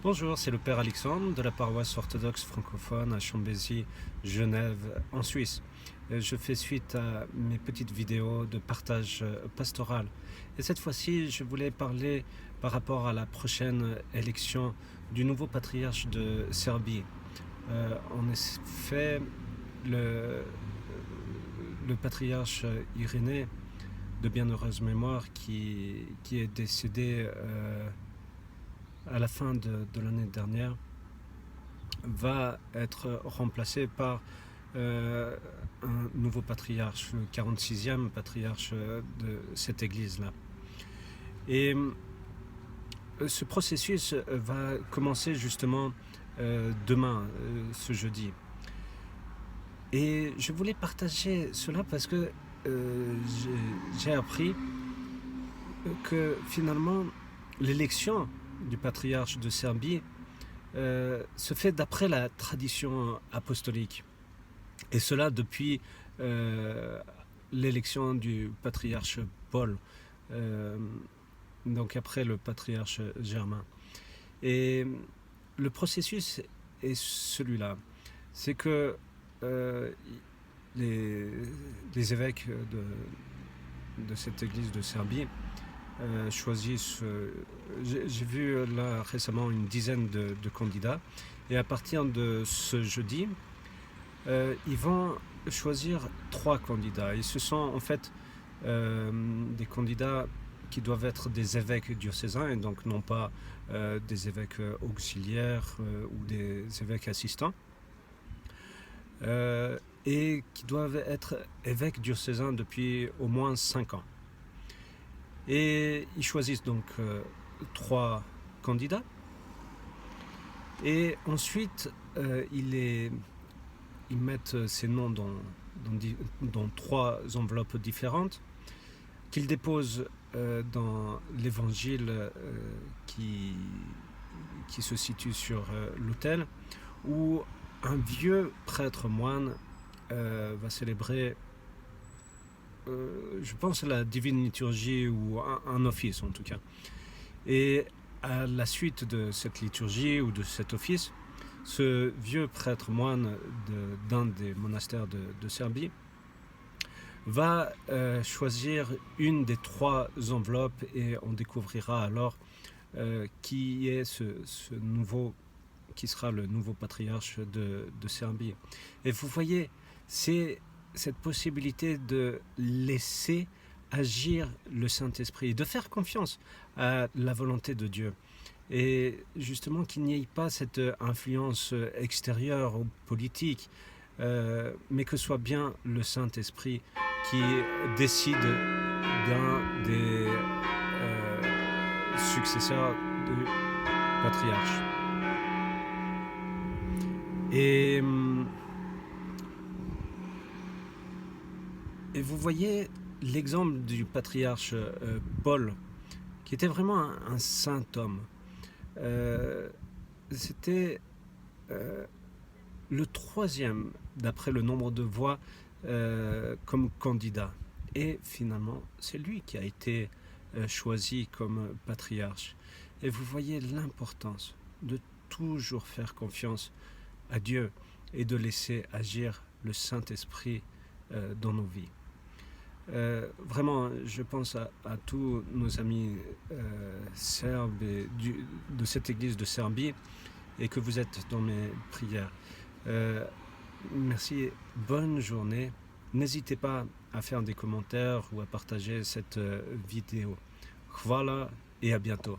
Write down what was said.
Bonjour, c'est le Père Alexandre de la paroisse orthodoxe francophone à Chambézy, Genève, en Suisse. Je fais suite à mes petites vidéos de partage pastoral. Et cette fois-ci, je voulais parler par rapport à la prochaine élection du nouveau patriarche de Serbie. En effet, le patriarche Irénée, de bienheureuse mémoire, qui est décédé à la fin de l'année dernière, va être remplacé par un nouveau patriarche, le 46e patriarche de cette église-là. Et ce processus va commencer justement demain, ce jeudi. Et je voulais partager cela parce que j'ai appris que finalement l'élection du patriarche de Serbie se fait d'après la tradition apostolique. Et cela depuis l'élection du patriarche Paul, donc après le patriarche Germain. Et le processus est celui-là. C'est que les évêques de cette église de Serbie choisissent, j'ai vu là récemment une dizaine de candidats, et à partir de ce jeudi, ils vont choisir 3 candidats. Et ce sont en fait des candidats qui doivent être des évêques diocésains, et donc non pas des évêques auxiliaires ou des évêques assistants, et qui doivent être évêques diocésains depuis au moins 5 ans. Et ils choisissent donc 3 candidats, et ensuite ils mettent ces noms dans 3 enveloppes différentes qu'ils déposent dans l'évangile qui se situe sur l'autel, où un vieux prêtre moine va célébrer je pense la divine liturgie, ou un office en tout cas. Et à la suite de cette liturgie ou de cet office, ce vieux prêtre moine d'un des monastères de Serbie va choisir une des 3 enveloppes, et on découvrira alors qui est ce nouveau, qui sera le nouveau patriarche de Serbie. Et vous voyez, c'est cette possibilité de laisser agir le Saint-Esprit, de faire confiance à la volonté de Dieu. Et justement qu'il n'y ait pas cette influence extérieure ou politique, mais que ce soit bien le Saint-Esprit qui décide d'un des successeurs du patriarche. Et vous voyez l'exemple du patriarche Paul, qui était vraiment un saint homme. C'était le 3e, d'après le nombre de voix, comme candidat. Et finalement, c'est lui qui a été choisi comme patriarche. Et vous voyez l'importance de toujours faire confiance à Dieu et de laisser agir le Saint-Esprit dans nos vies. Vraiment, je pense à tous nos amis serbes et de cette église de Serbie, et que vous êtes dans mes prières. Merci, bonne journée. N'hésitez pas à faire des commentaires ou à partager cette vidéo. Hvala et à bientôt.